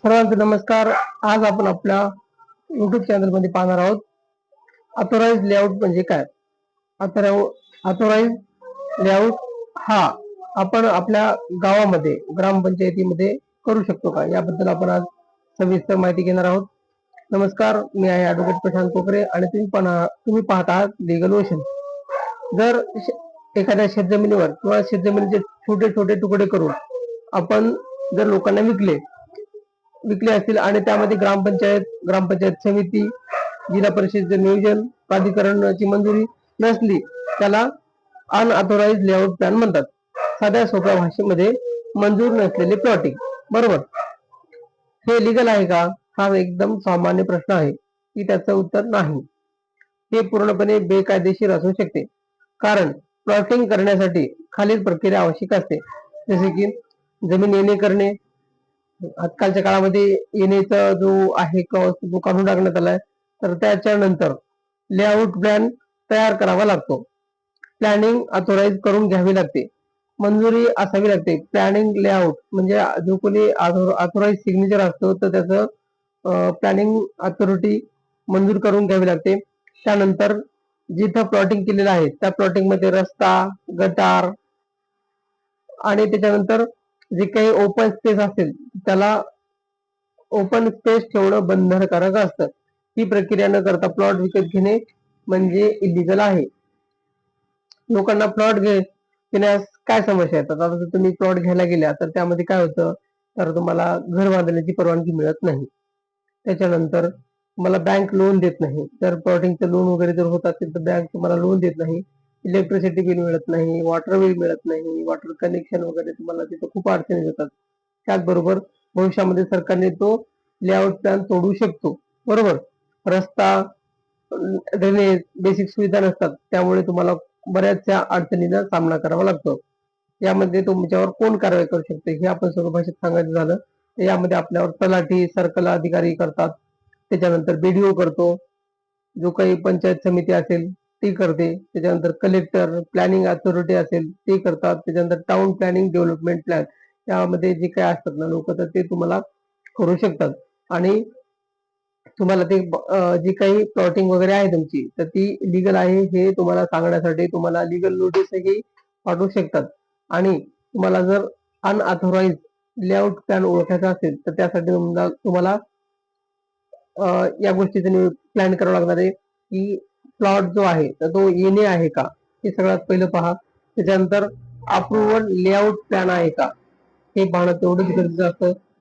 सर्वांचे नमस्कार। आज आपण आपल्या युट्यूब चॅनल मध्ये पाहणार आहोत ऑथोराइज लेआउट म्हणजे काय। ऑथोराइज लेआउट हा आपण आपल्या गावामध्ये ग्रामपंचायतीमध्ये करू शकतो का, याबद्दल आपण आज सविस्तर माहिती घेणार आहोत। नमस्कार, मी आहे ॲडव्होकेट प्रशांत कोकरे आणि तुम्ही पाहत आहात लीगल ओशन। जर एखाद्या शेतजमिनीवर किंवा शेतजमिनीचे छोटे छोटे तुकडे करून आपण जर लोकांना विकले असतील आणि त्यामध्ये ग्रामपंचायत समिती, जिल्हा परिषदेचे नियोजन प्राधिकरणाची मंजुरी नसली, त्याला अनऑथोराइज लेआउट प्लॅन म्हणतात। साध्या सोप्या भाषेमध्ये मंजूर नसलेले प्लॉटिंग, बरोबर। हे लीगल आहे का, हा एकदम सामान्य प्रश्न आहे की त्याचं उत्तर नाही। हे पूर्णपणे बेकायदेशीर असू शकते, कारण प्लॉटिंग करण्यासाठी खालील प्रक्रिया आवश्यक असते, जसे की जमीन येणे करणे। आजकालच्या काळामध्ये येणेचा जो आहे तो काढून टाकण्यात आलाय, तर त्याच्यानंतर लेआउट प्लॅन तयार करावा लागतो। प्लॅनिंग ऑथोराइज करून घ्यावी लागते, मंजुरी असावी लागते। प्लॅनिंग लेआउट म्हणजे जो कोणी ऑथोराइज सिग्नेचर असतो तर त्याचं प्लॅनिंग अथॉरिटी मंजूर करून घ्यावी लागते। त्यानंतर जिथं प्लॉटिंग केलेलं आहे त्या प्लॉटिंग मध्ये रस्ता, गटार आणि त्याच्यानंतर जे काही ओपन स्पेस असेल त्याला ओपन स्पेस ठेवणं बंधनकारक असतं। ही प्रक्रिया न करता प्लॉट विकत घेणे म्हणजे इलिगल आहे। लोकांना प्लॉट घेण्यास काय समस्या येतात। आता जर तुम्ही प्लॉट घ्यायला गेल्या तर त्यामध्ये काय होतं, तर तुम्हाला घर बांधण्याची परवानगी मिळत नाही। त्याच्यानंतर तुम्हाला बँक लोन देत नाही। जर प्लॉटिंगचं लोन वगैरे जर होत असेल तर बँक तुम्हाला लोन देत नाही। इलेक्ट्रिसिटी बिल मिळत नाही, वॉटर बिल मिळत नाही, वॉटर कनेक्शन वगैरे तुम्हाला तिथं खूप अडचणी येतात। त्याचबरोबर भविष्यामध्ये सरकारने तो लेआउट प्लॅन तोडू शकतो, बरोबर। रस्ता, ड्रेनेज, बेसिक सुविधा नसतात, त्यामुळे तुम्हाला बऱ्याचशा अडचणींचा सामना करावा लागतो। यामध्ये तुमच्यावर कोण कारवाई करू शकते, हे आपण सर्व भाषेत सांगायचं झालं तर यामध्ये आपल्यावर तलाठी, सर्कल अधिकारी करतात। त्याच्यानंतर बीडीओ करतो, जो काही पंचायत समिती असेल ती करते। त्याच्यानंतर कलेक्टर, प्लॅनिंग अथॉरिटी असेल ते करतात। त्याच्यानंतर टाउन प्लॅनिंग डेव्हलपमेंट प्लॅन, यामध्ये जे काही असतात ना लोक, तर ते तुम्हाला करू शकतात। आणि तुम्हाला ते जी काही प्लॉटिंग वगैरे आहे तुमची, तर ती लीगल आहे हे तुम्हाला सांगण्यासाठी तुम्हाला लीगल नोटीसही पाठवू शकतात। आणि तुम्हाला जर अनऑथोराइज लेआउट प्लॅन ओळखायचा असेल तर त्यासाठी तुम्हाला या गोष्टीचं प्लॅन करावं लागणार आहे की प्लॉट जो आहे तर तो येणे आहे का, हे सगळ्यात पहिलं पहा। त्याच्यानंतर अप्रुव्हल लेआउट प्लॅन आहे का, हे पाहणं तेवढंच गरजेचं असतं।